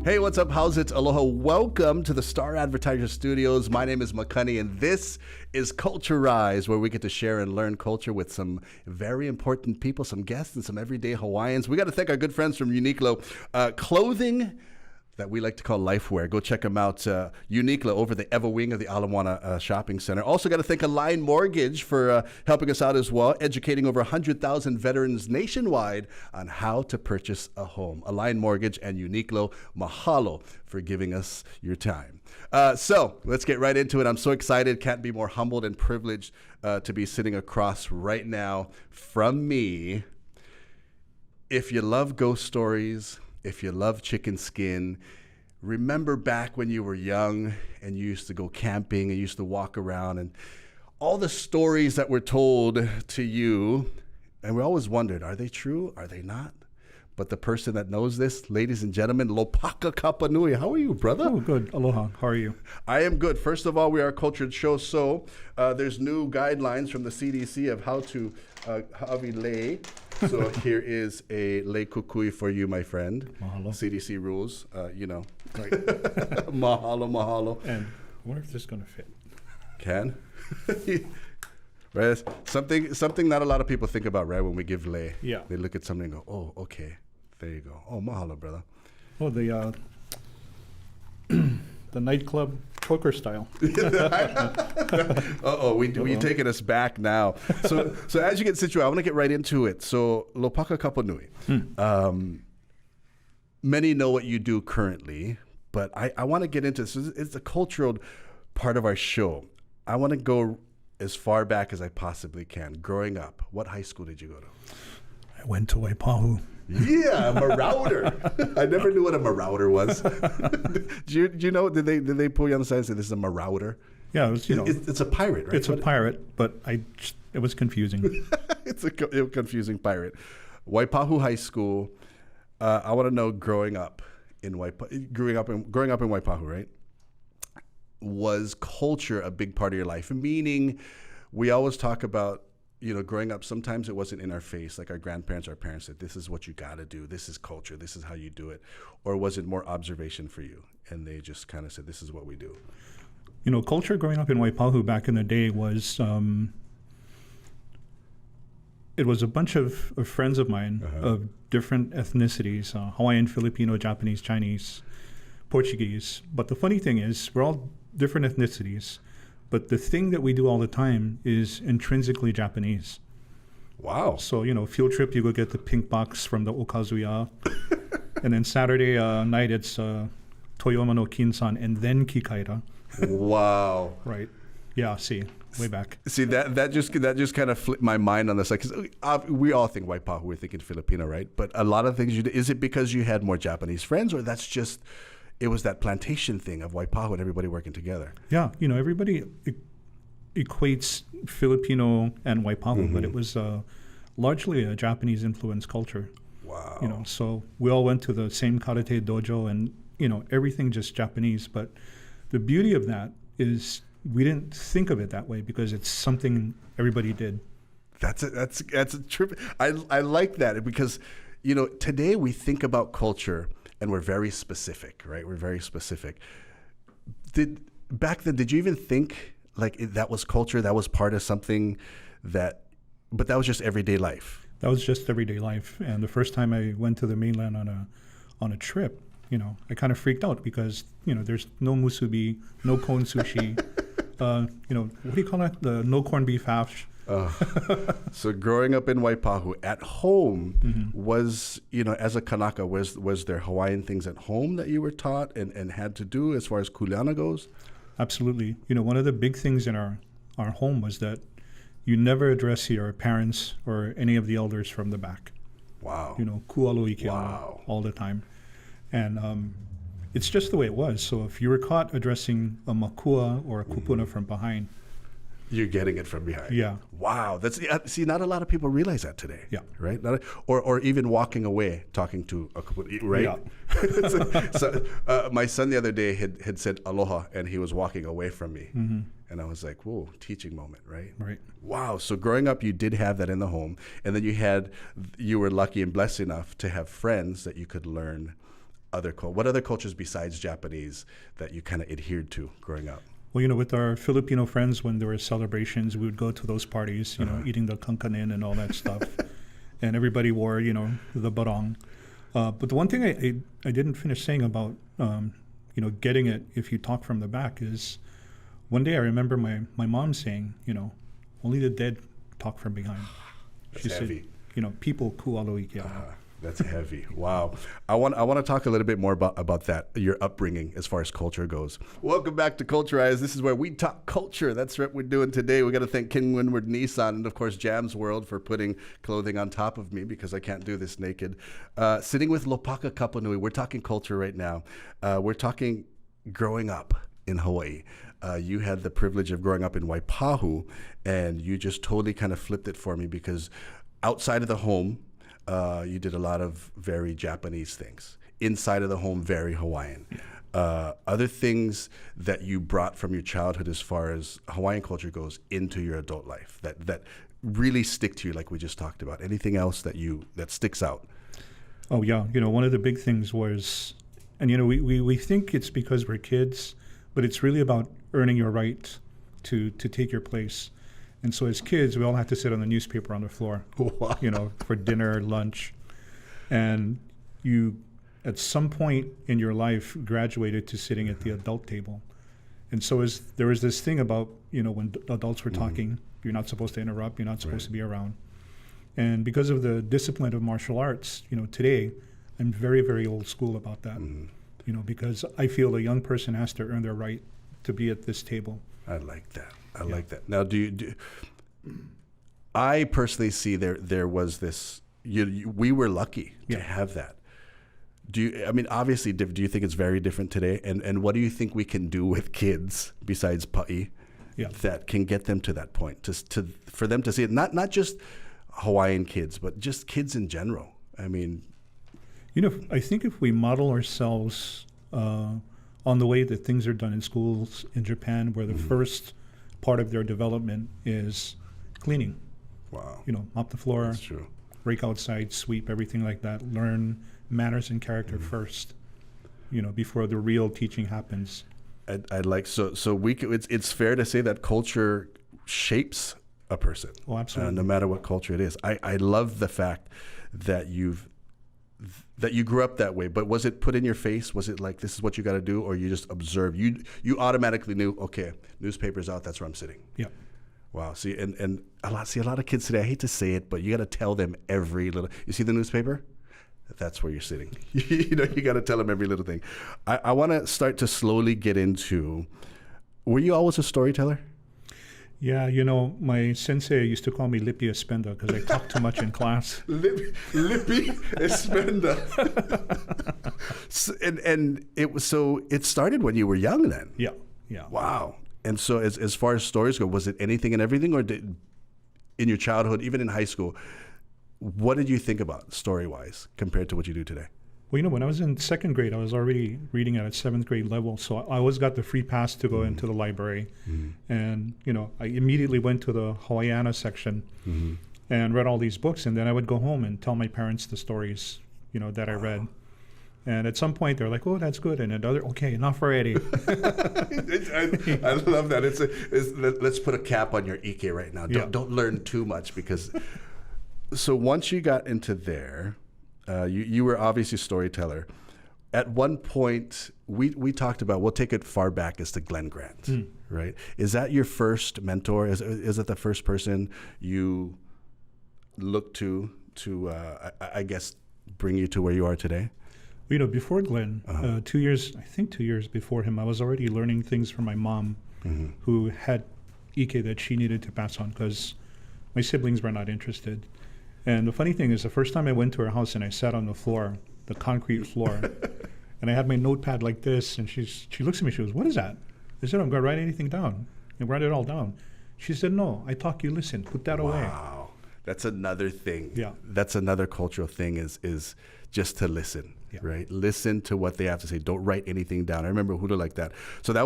Hey, what's up? How's it? Aloha. Welcome to the Star Advertiser Studios. My name is Makani, and this is Culturised, where we get to share and learn culture with some very important people, some guests, and some everyday Hawaiians. We got to thank our good friends from Uniqlo Clothing that we like to call Lifewear. Go check them out. Uniqlo over the Eva Wing of the Ala Moana Shopping Center. Also got to thank Align Mortgage for helping us out as well, educating over 100,000 veterans nationwide on how to purchase a home. Align Mortgage and Uniqlo, mahalo for giving us your time. So let's get right into it. I'm so excited. Can't be more humbled and privileged to be sitting across right now from me. If you love ghost stories, if you love chicken skin, remember back when you were young and you used to go camping and you used to walk around and all the stories that were told to you, and we always wondered, are they true? Are they not? But the person that knows this, ladies and gentlemen, Lopaka Kapanui. How are you, brother? Oh, good. Aloha. How are you? I am good. First of all, we are a cultured show, so there's new guidelines from the CDC of how to hawi lei. So here is a lei kukui for you, my friend. Mahalo. CDC rules, you know. Right. Mahalo. And I wonder if this is going to fit. Can? Right? Something not a lot of people think about, right? When we give lei. Yeah. They look at something and go, oh, okay. There you go. Oh, mahalo, brother. Oh, the nightclub choker style. You're taking us back now. So as you get situated, I want to get right into it. So Lopaka Kapanui. Many know what you do currently, but I want to get into this. It's a cultural part of our show. I want to go as far back as I possibly can. Growing up, what high school did you go to? I went to Waipahu. Yeah, a marauder. I never knew what a marauder was. do you know? Did they pull you on the side and say this is a marauder? Yeah, it was. It's a pirate, right? It's a pirate, but it was confusing. It's a confusing pirate. Waipahu High School. I want to know growing up in Waipahu, right? Was culture a big part of your life? Meaning, we always talk about, growing up, sometimes it wasn't in our face, like our grandparents, our parents said, this is what you got to do. This is culture. This is how you do it. Or was it more observation for you? And they just kind of said, this is what we do. Culture growing up in Waipahu back in the day was, it was a bunch of friends of mine of different ethnicities, Hawaiian, Filipino, Japanese, Chinese, Portuguese. But the funny thing is, we're all different ethnicities. But the thing that we do all the time is intrinsically Japanese. Wow. So, field trip, you go get the pink box from the Okazuya. And then Saturday night, it's Toyoma no Kinsan and then Kikaira. Wow. Right. Yeah, see, way back. See, that just kind of flipped my mind on this. Like, 'cause we all think Waipahu, we're thinking Filipino, right? But a lot of things you do, is it because you had more Japanese friends, or that's just... It was that plantation thing of Waipahu and everybody working together. Yeah, everybody equates Filipino and Waipahu, but it was largely a Japanese influenced culture. Wow. So we all went to the same karate dojo and, everything just Japanese. But the beauty of that is we didn't think of it that way because it's something everybody did. That's a trip. I like that because, today we think about culture and we're very specific, right? We're very specific. Back then, did you even think like that was culture? That was part of something but that was just everyday life. That was just everyday life. And the first time I went to the mainland on a trip, I kind of freaked out because, there's no musubi, no cone sushi, what do you call that? The no corned beef hash. So growing up in Waipahu, at home, was, as a Kanaka, was there Hawaiian things at home that you were taught and had to do as far as kuleana goes? Absolutely. One of the big things in our home was that you never address your parents or any of the elders from the back. Wow. Kualo ikiana all the time. And it's just the way it was. So if you were caught addressing a makua or a kupuna from behind, you're getting it from behind. Yeah. Wow. See, not a lot of people realize that today. Yeah. Right. Or even walking away talking to a kupuna, right? Yeah. so my son the other day had said aloha and he was walking away from me, and I was like, whoa, teaching moment, right? Right. Wow. So growing up, you did have that in the home, and then you were lucky and blessed enough to have friends that you could learn what other cultures besides Japanese that you kind of adhered to growing up? Well, with our Filipino friends, when there were celebrations, we would go to those parties, eating the kankanin and all that stuff. And everybody wore, the barong. But the one thing I didn't finish saying about, getting it if you talk from the back is one day I remember my mom saying, only the dead talk from behind. That's heavy. Said, people kualo iki. That's heavy. Wow. I want to talk a little bit more about that, your upbringing as far as culture goes. Welcome back to Culturized. This is where we talk culture. That's what we're doing today. We got to thank King Windward Nissan and, of course, Jam's World for putting clothing on top of me because I can't do this naked. Sitting with Lopaka Kapanui. We're talking culture right now. We're talking growing up in Hawaii. You had the privilege of growing up in Waipahu, and you just totally kind of flipped it for me because outside of the home, you did a lot of very Japanese things. Inside of the home, very Hawaiian. Other things that you brought from your childhood as far as Hawaiian culture goes into your adult life that really stick to you, like we just talked about. Anything else that sticks out? Oh, yeah. One of the big things was, and, we think it's because we're kids, but it's really about earning your right to take your place. And so as kids, we all had to sit on the newspaper on the floor, wow. For dinner, lunch. And you, at some point in your life, graduated to sitting at the adult table. And so there was this thing about, when adults were talking, you're not supposed to interrupt, you're not supposed to be around. And because of the discipline of martial arts, today, I'm very, very old school about that, because I feel a young person has to earn their right to be at this table. I like that. I like that. Now, I personally see there was this, we were lucky to have that. Obviously, do you think it's very different today? And what do you think we can do with kids besides pa'i that can get them to that point, for them to see it, not just Hawaiian kids, but just kids in general? I think if we model ourselves on the way that things are done in schools in Japan, where the first part of their development is cleaning. Wow. Mop the floor, That's true. rake outside, sweep, everything like that. Learn manners and character first, before the real teaching happens. I'd like, so it's fair to say that culture shapes a person. Oh, absolutely. No matter what culture it is. I love the fact that you grew up that way, but was it put in your face? Was it like, this is what you got to do, or you just observed? You automatically knew, okay, newspaper's out, that's where I'm sitting. Yeah. Wow. See, and a lot of kids today, I hate to say it, but you got to tell them every little, you see the newspaper? That's where you're sitting. You got to tell them every little thing. I want to start to slowly get into, were you always a storyteller? Yeah, my sensei used to call me Lippy Espenda because I talked too much in class. Lippy Espenda. And it started when you were young then? Yeah. Wow. And so as far as stories go, was it anything and everything, or in your childhood, even in high school, what did you think about story-wise compared to what you do today? Well, when I was in second grade, I was already reading at a seventh grade level. So I always got the free pass to go into the library. And, I immediately went to the Hawaiian section and read all these books. And then I would go home and tell my parents the stories, that I read. And at some point, they're like, oh, that's good. And another, okay, enough already. I love that. Let's put a cap on your Ike right now. Don't learn too much because... So once you got into there... you were obviously a storyteller. At one point, we talked about, we'll take it far back as to Glenn Grant, right? Is that your first mentor? Is it the first person you looked to I guess, bring you to where you are today? Before Glenn, 2 years before him, I was already learning things from my mom, who had Ike that she needed to pass on because my siblings were not interested. And the funny thing is, the first time I went to her house and I sat on the floor, the concrete floor, and I had my notepad like this, and she looks at me, she goes, what is that? I said, I'm going to write anything down. And write it all down. She said, no, I talk, you listen, put that away. Wow. That's another thing. Yeah. That's another cultural thing is just to listen. right? Listen to what they have to say. Don't write anything down. I remember Hula like that. So I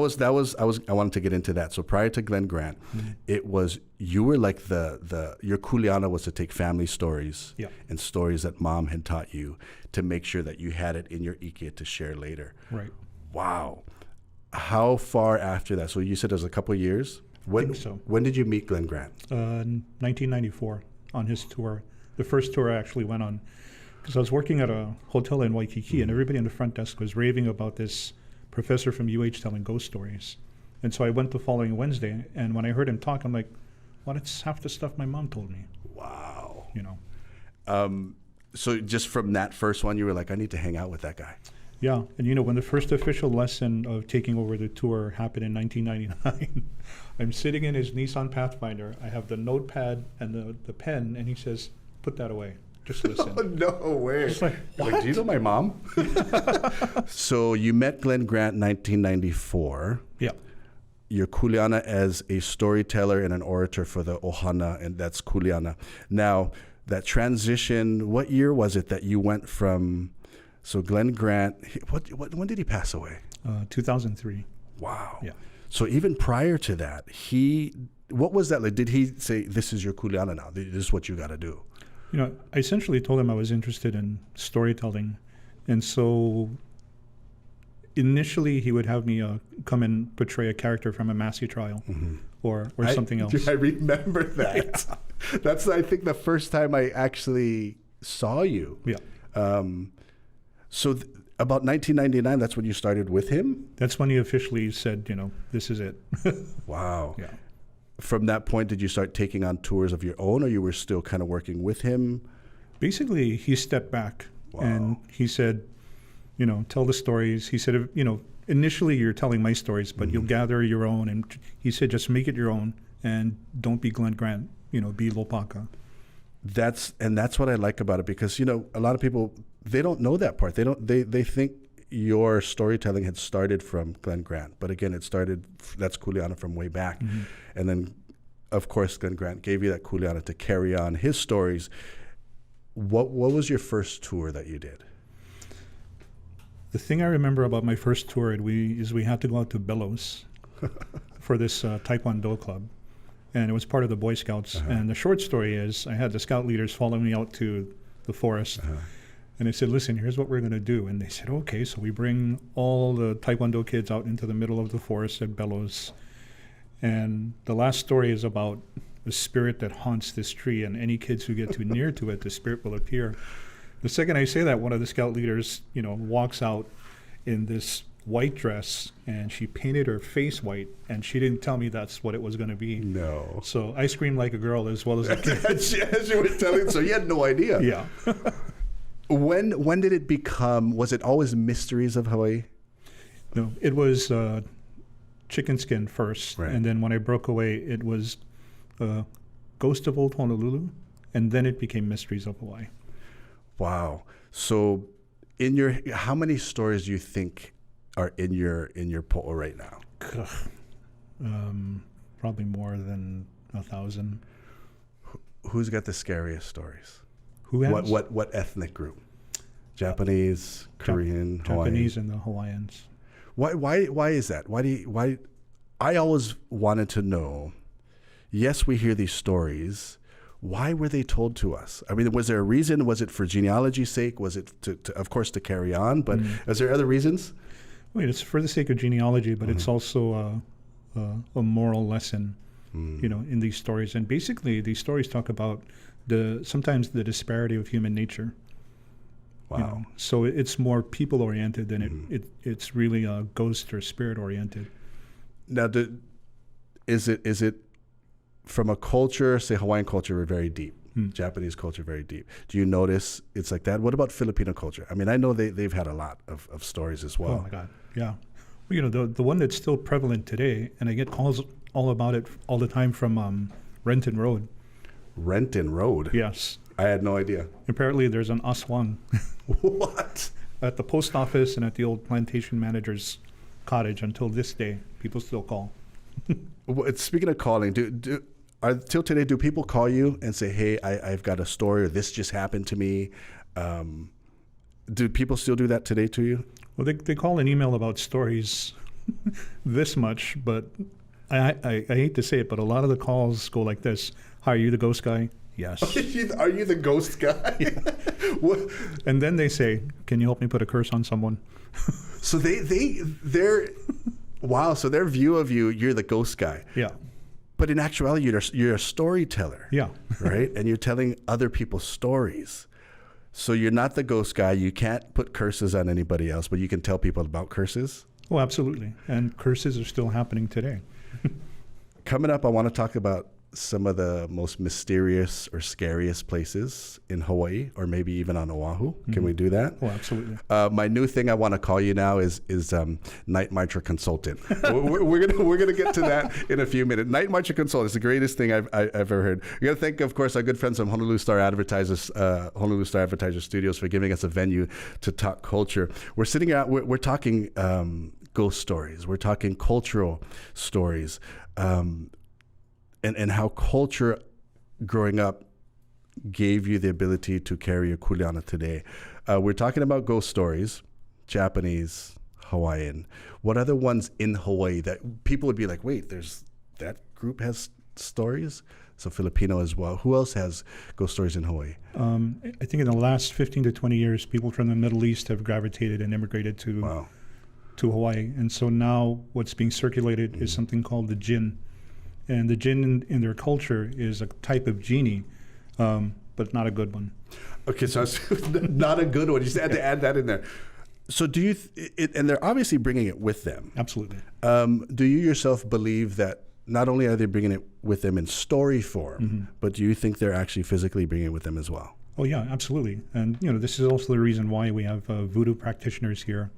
wanted to get into that. So prior to Glenn Grant, it was, you were like your kuleana was to take family stories and stories that mom had taught you to make sure that you had it in your ike to share later. Right. Wow. How far after that? So you said it was a couple of years? I think so. When did you meet Glenn Grant? 1994 on his tour. The first tour I actually went on, because I was working at a hotel in Waikiki, and everybody in the front desk was raving about this professor from UH telling ghost stories. And so I went the following Wednesday, and when I heard him talk, I'm like, well, that's half the stuff my mom told me. Wow. You know. So just from that first one, you were like, I need to hang out with that guy. Yeah, and when the first official lesson of taking over the tour happened in 1999, I'm sitting in his Nissan Pathfinder. I have the notepad and the pen, and he says, put that away. Just listen. Oh, no way. Just like, what? Like, do you know my mom? So you met Glenn Grant in 1994. Yeah. You're kuleana as a storyteller and an orator for the ohana, and that's kuleana. Now, that transition, what year was it that you went from, so Glenn Grant, when did he pass away? 2003. Wow. Yeah. So even prior to that, what was that like? Did he say, this is your kuleana now? This is what you got to do? I essentially told him I was interested in storytelling. And so initially he would have me come and portray a character from a Massey trial or something else. I remember that. Yeah. That's, I think, the first time I actually saw you. Yeah. So about 1999, that's when you started with him? That's when he officially said, this is it. Wow. Yeah. From that point, did you start taking on tours of your own, or you were still kind of working with him? Basically, he stepped back. Wow. And he said, tell the stories. He said, initially you're telling my stories, but you'll gather your own. And he said, just make it your own and don't be Glenn Grant, be Lopaka. That's what I like about it, because, a lot of people, they don't know that part. They think your storytelling had started from Glenn Grant. But again, that's kuleana from way back. And then, of course, Glenn Grant gave you that kuleana to carry on his stories. What was your first tour that you did? The thing I remember about my first tour is we had to go out to Belos for this Taekwondo club. And it was part of the Boy Scouts. And the short story is I had the scout leaders follow me out to the forest. And I said, listen, here's what we're going to do. And they said, okay. So we bring all the Taekwondo kids out into the middle of the forest at Belos. And the last story is about the spirit that haunts this tree. And any kids who get too near to it, the spirit will appear. The second I say that, one of the scout leaders, walks out in this white dress, and she painted her face white, and she didn't tell me that's what it was going to be. No. So I screamed like a girl as well as the kids. As you were telling, so you had no idea. Yeah. When did it become, was it always Mysteries of Hawaii? No, it was Chicken Skin first, right. And then when I broke away, it was Ghost of Old Honolulu, and then it became Mysteries of Hawaii. Wow. So how many stories do you think are in your po'o right now? Probably more than 1,000. Who's got the scariest stories? Who has? What ethnic group? Japanese, Korean, Hawaiian? Japanese and the Hawaiians. Why is that? Why? I always wanted to know. Yes, we hear these stories. Why were they told to us? I mean, was there a reason? Was it for genealogy's sake? Was it to of course, to carry on? But is there other reasons? Wait, it's for the sake of genealogy, but it's also a moral lesson, in these stories. And basically, these stories talk about sometimes the disparity of human nature. Wow. So it's more people oriented than it's really ghost or spirit oriented. Now, is it from a culture, say Hawaiian culture, we're very deep. Japanese culture, very deep. Do you notice it's like that? What about Filipino culture? I mean, I know they've had a lot of stories as well. Oh my God, yeah. Well, the one that's still prevalent today, and I get calls all about it all the time from Renton Road. Renton Road? Yes. I had no idea. Apparently there's an aswang. What? At the post office and at the old plantation manager's cottage until this day. People still call. Speaking of calling, till today, do people call you and say, hey, I've got a story, or this just happened to me? Do people still do that today to you? Well, they call an email about stories this much, but I hate to say it, but a lot of the calls go like this. Hi, are you the ghost guy? Yes. Are you the ghost guy? Yeah. And then they say, can you help me put a curse on someone? So they're wow. So their view of you're the ghost guy. Yeah. But in actuality, you're a storyteller. Yeah. Right? And you're telling other people's stories. So you're not the ghost guy. You can't put curses on anybody else, but you can tell people about curses. Oh, absolutely. And curses are still happening today. Coming up, I want to talk about some of the most mysterious or scariest places in Hawaii, or maybe even on Oahu. Can we do that? Oh, absolutely. My new thing I want to call you now is Night Marcher Consultant. we're gonna get to that in a few minutes. Night Marcher Consultant is the greatest thing I've ever heard. We got to thank, of course, our good friends from Honolulu Star Advertiser Studios for giving us a venue to talk culture. We're sitting out. We're talking ghost stories. We're talking cultural stories. And how culture growing up gave you the ability to carry a kuleana today. We're talking about ghost stories, Japanese, Hawaiian. What other ones in Hawaii that people would be like, wait, that group has stories? So Filipino as well. Who else has ghost stories in Hawaii? I think in the last 15 to 20 years, people from the Middle East have gravitated and immigrated to Hawaii. And so now what's being circulated is something called the jinn. And the jinn in their culture is a type of genie, but not a good one. Okay, so not a good one. You just had to add that in there. So do you, and they're obviously bringing it with them. Absolutely. Do you yourself believe that not only are they bringing it with them in story form, but do you think they're actually physically bringing it with them as well? Oh, yeah, absolutely. And, this is also the reason why we have voodoo practitioners here,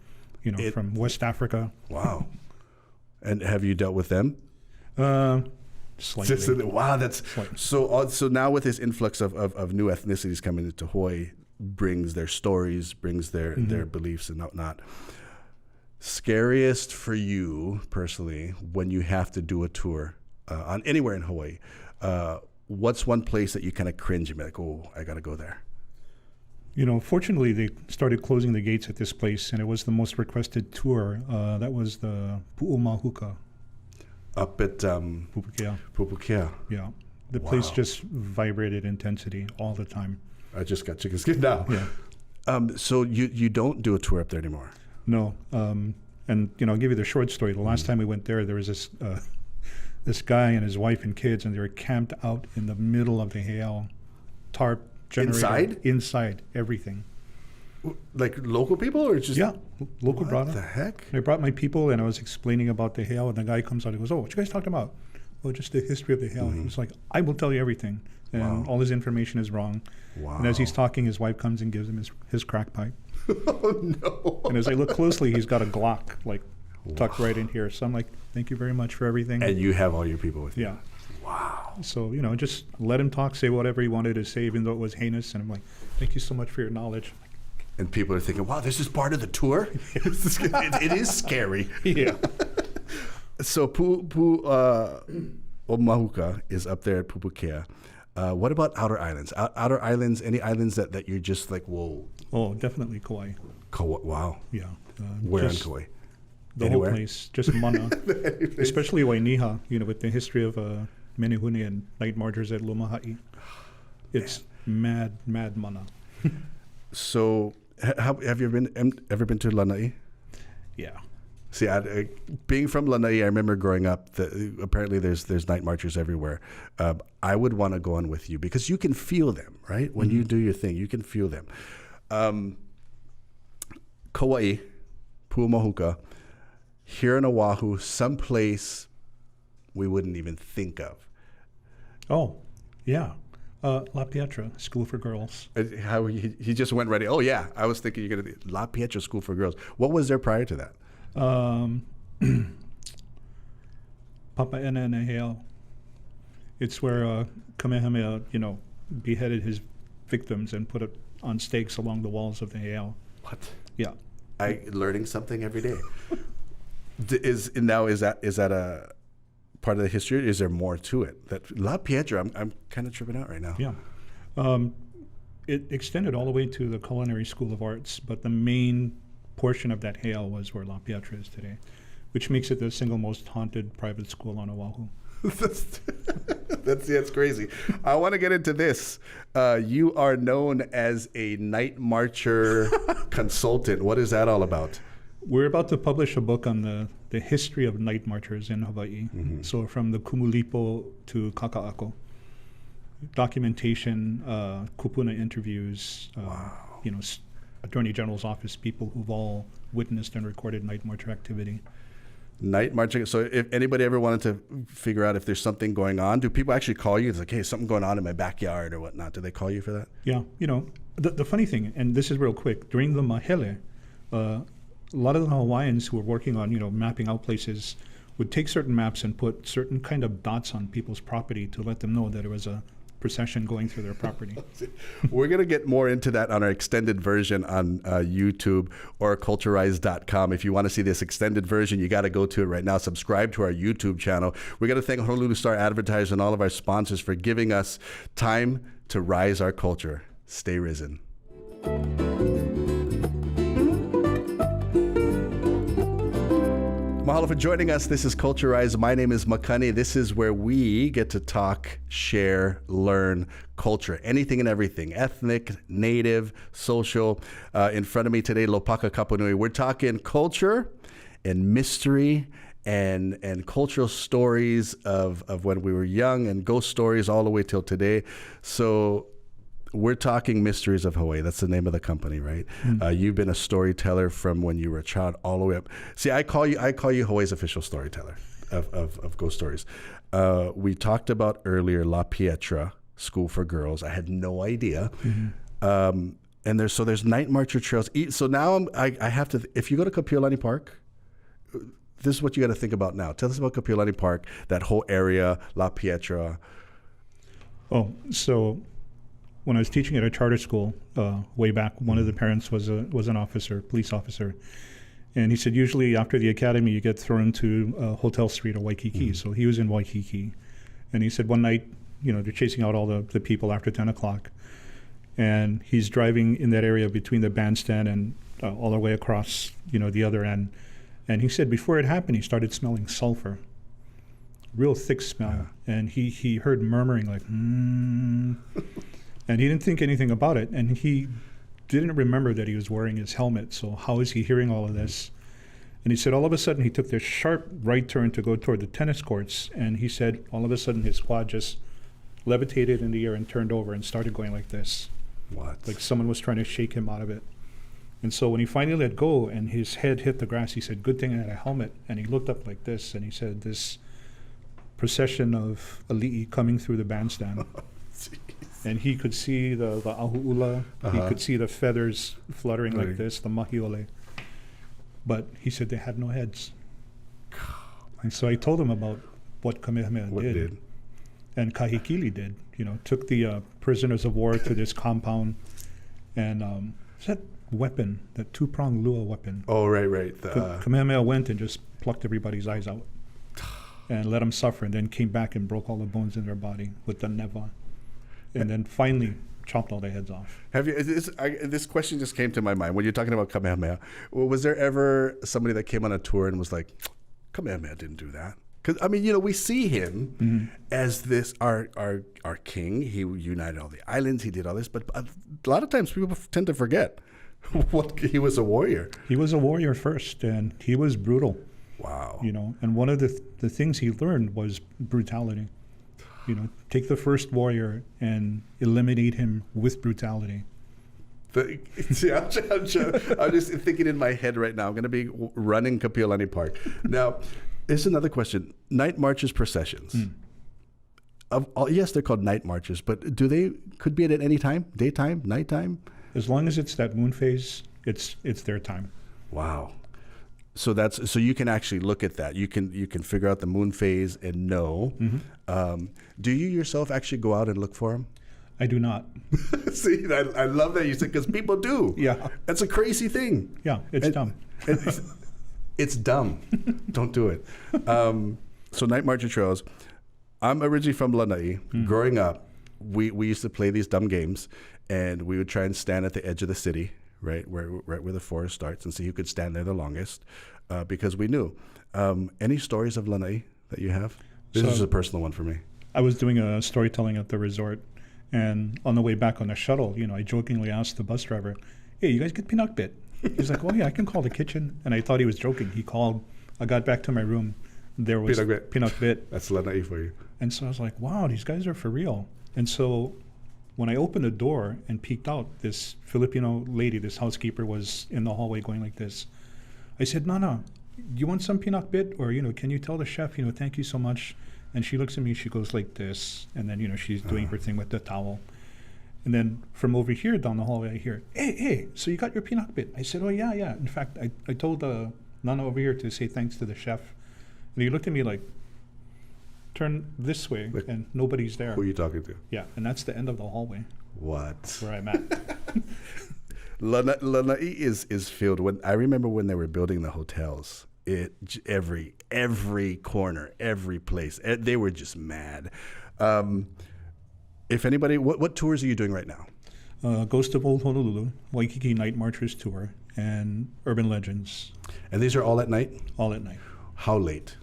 from West Africa. Wow. And have you dealt with them? Slightly. Wow, that's so now with this influx of new ethnicities coming into Hawaii, brings their stories, brings their beliefs and whatnot. Scariest for you personally when you have to do a tour on anywhere in Hawaii, what's one place that you kind of cringe and be like, oh, I gotta go there? Fortunately, they started closing the gates at this place, and it was the most requested tour. That was the Pu'umahuka. Up at Pupukea. Yeah. The place just vibrated intensity all the time. I just got chicken skin now. Yeah. So you don't do a tour up there anymore? No. And, I'll give you the short story. The last time we went there was this guy and his wife and kids, and they were camped out in the middle of the heiau. Tarp generator. Inside, everything. Like local people or just? Yeah, local brought it. What the heck? I brought my people and I was explaining about the heiau, and the guy comes out and goes, oh, what you guys talking about? Oh, just the history of the heiau. He was like, I will tell you everything. And all his information is wrong. Wow. And as he's talking, his wife comes and gives him his crack pipe. Oh, no. And as I look closely, he's got a Glock, tucked right in here. So I'm like, thank you very much for everything. And you have all your people with you? Yeah. Wow. So, just let him talk, say whatever he wanted to say, even though it was heinous. And I'm like, thank you so much for your knowledge. And people are thinking, wow, this is part of the tour? It is scary. Yeah. So Omahuka is up there at Pupukea. What about outer islands? Outer islands, any islands that you're just like, whoa? Oh, definitely Kauai. Wow. Yeah. Where in Kauai? The Anywhere? whole place, just mana. Especially Wainiha, with the history of Menehune and night marchers at Lumahai. It's mad mana. So, have you ever been to Lanai? Yeah. See, being from Lanai, I remember growing up. Apparently, there's night marchers everywhere. I would want to go on with you because you can feel them, right? When you do your thing, you can feel them. Kauai, Pu'umahuka, here in Oahu, someplace we wouldn't even think of. Oh, yeah. La Pietra School for Girls. How he just went ready. Oh yeah, I was thinking you're gonna do La Pietra School for Girls. What was there prior to that? Papaeneneheo. It's where Kamehameha, beheaded his victims and put it on stakes along the walls of the heiau. What? Yeah. I learning something every day. Is that a part of the history? Is there more to it? That La Pietra, I'm kind of tripping out right now. Yeah. it extended all the way to the Culinary School of Arts, but the main portion of that hail was where La Pietra is today, which makes it the single most haunted private school on Oahu. That's crazy. I want to get into this. You are known as a night marcher consultant. What is that all about? We're about to publish a book on the history of night marchers in Hawaii. Mm-hmm. So from the Kumulipo to Kaka'ako. Documentation, kupuna interviews, wow. Attorney General's office, people who've all witnessed and recorded night marcher activity. Night marching. So if anybody ever wanted to figure out if there's something going on, do people actually call you? It's like, hey, something going on in my backyard or whatnot. Do they call you for that? Yeah. The funny thing, and this is real quick, during the Mahele, a lot of the Hawaiians who were working on, mapping out places would take certain maps and put certain kind of dots on people's property to let them know that it was a procession going through their property. We're going to get more into that on our extended version on YouTube or culturized.com. If you want to see this extended version, you got to go to it right now. Subscribe to our YouTube channel. We're going to thank Honolulu Star Advertisers and all of our sponsors for giving us time to rise our culture. Stay risen. Mahalo for joining us. This is Culturized. My name is Makani. This is where we get to talk, share, learn culture, anything and everything, ethnic, native, social. In front of me today, Lopaka Kapanui. We're talking culture and mystery and cultural stories of when we were young and ghost stories all the way till today. So we're talking Mysteries of Hawaii. That's the name of the company, right? Mm-hmm. You've been a storyteller from when you were a child all the way up. See, I call you Hawaii's official storyteller of ghost stories. We talked about earlier La Pietra School for Girls. I had no idea. Mm-hmm. And there's night marcher trails. So now I have to. If you go to Kapiolani Park, this is what you got to think about now. Tell us about Kapiolani Park, that whole area, La Pietra. Oh, so when I was teaching at a charter school way back, one of the parents was an officer, police officer, and he said usually after the academy you get thrown to Hotel Street or Waikiki. Mm-hmm. So he was in Waikiki, and he said one night, they're chasing out all the people after 10 o'clock, and he's driving in that area between the bandstand and all the way across, the other end, and he said before it happened he started smelling sulfur, real thick smell, and he heard murmuring like And he didn't think anything about it, and he didn't remember that he was wearing his helmet, so how is he hearing all of this? And he said all of a sudden he took this sharp right turn to go toward the tennis courts, and he said all of a sudden his quad just levitated in the air and turned over and started going like this. What? Like someone was trying to shake him out of it. And so when he finally let go and his head hit the grass, he said, good thing I had a helmet. And he looked up like this, and he said, this procession of ali'i coming through the bandstand. And he could see the ahu'ula. He could see the feathers fluttering like this, the mahiole. But he said they had no heads. And so I told him about what Kamehameha did. And Kahekili did. Took the prisoners of war to this compound. And that weapon, that two-pronged lua weapon. Oh, right. Kamehameha went and just plucked everybody's eyes out and let them suffer, and then came back and broke all the bones in their body with the neva. And then finally chopped all their heads off. Have you? This question just came to my mind when you're talking about Kamehameha. Was there ever somebody that came on a tour and was like, Kamehameha didn't do that? Because we see him as this our king. He united all the islands. He did all this, but a lot of times people tend to forget what he was a warrior. He was a warrior first, and he was brutal. Wow. And one of the things he learned was brutality. Take the first warrior and eliminate him with brutality. See, I'm just thinking in my head right now. I'm going to be running Kapiolani Park. Now, here's another question. Night marches, processions. Yes, they're called night marches, but could be at any time? Daytime? Nighttime? As long as it's that moon phase, it's their time. Wow. So you can actually look at that. You can figure out the moon phase and know. Mm-hmm. Do you yourself actually go out and look for them? I do not. See, I love that you said, because people do. Yeah. That's a crazy thing. Yeah, it's dumb. It's dumb. Don't do it. So night marcher trails. I'm originally from Lanai. Growing up, we used to play these dumb games, and we would try and stand at the edge of the city, right where the forest starts, and see who could stand there the longest, because we knew. Any stories of lanai that you have? This is a personal one for me. I was doing a storytelling at the resort, and on the way back on the shuttle, I jokingly asked the bus driver, "Hey, you guys get pinakbit?" He's like, "Oh yeah, I can call the kitchen." And I thought he was joking. He called. I got back to my room. There was pinakbit. That's lanai for you. And so I was like, wow, these guys are for real. And so when I opened the door and peeked out, this Filipino lady, this housekeeper, was in the hallway going like this. I said, "Nana, you want some pinakbit? Or, can you tell the chef, thank you so much?" And she looks at me, she goes like this. And then, she's doing her thing with the towel. And then from over here down the hallway, I hear, hey, so you got your pinakbit? I said, "Oh, yeah. In fact, I told Nana over here to say thanks to the chef." And he looked at me like, "Turn this way," and nobody's there. Who are you talking to? Yeah, and that's the end of the hallway. What? Where I'm at. Lanai is filled. I remember when they were building the hotels, every corner, every place, they were just mad. If anybody, what tours are you doing right now? Ghost of Old Honolulu, Waikiki Night Marchers Tour, and Urban Legends. And these are all at night? All at night. How late?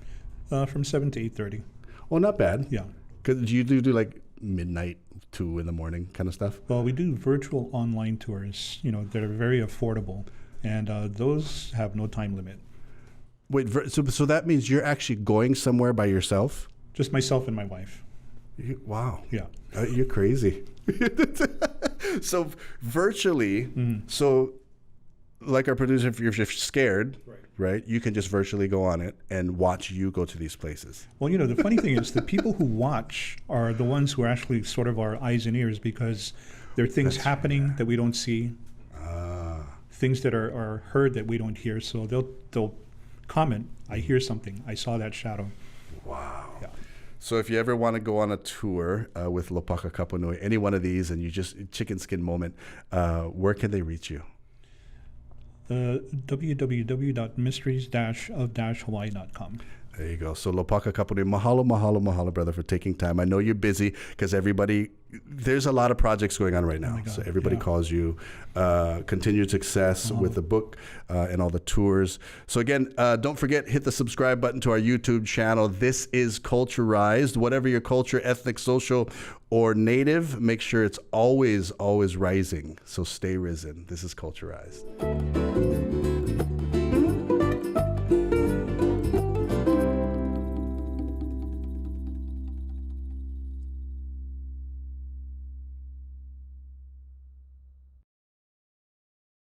From 7 to 8:30. Well, not bad. Yeah. Because you do like midnight, 2 in the morning kind of stuff? Well, we do virtual online tours, that are very affordable. And those have no time limit. Wait, so that means you're actually going somewhere by yourself? Just myself and my wife. Wow. Yeah. You're crazy. So virtually, so like our producer, if you're scared, right, you can just virtually go on it and watch you go to these places. Well, the funny thing is the people who watch are the ones who are actually sort of our eyes and ears, because there are things happening that we don't see, things that are heard that we don't hear. So they'll comment, "I hear something. I saw that shadow." Wow. Yeah. So if you ever want to go on a tour with Lopaka Kapanui, any one of these, and you just chicken skin moment, where can they reach you? www.mysteries-of-hawaii.com. There you go. So Lopaka Kapanui, mahalo, brother, for taking time. I know you're busy because there's a lot of projects going on right now. So everybody calls you. Continued success with the book and all the tours. So again, don't forget, hit the subscribe button to our YouTube channel. This is Culturized. Whatever your culture, ethnic, social, or native, make sure it's always, always rising. So stay risen. This is Culturized.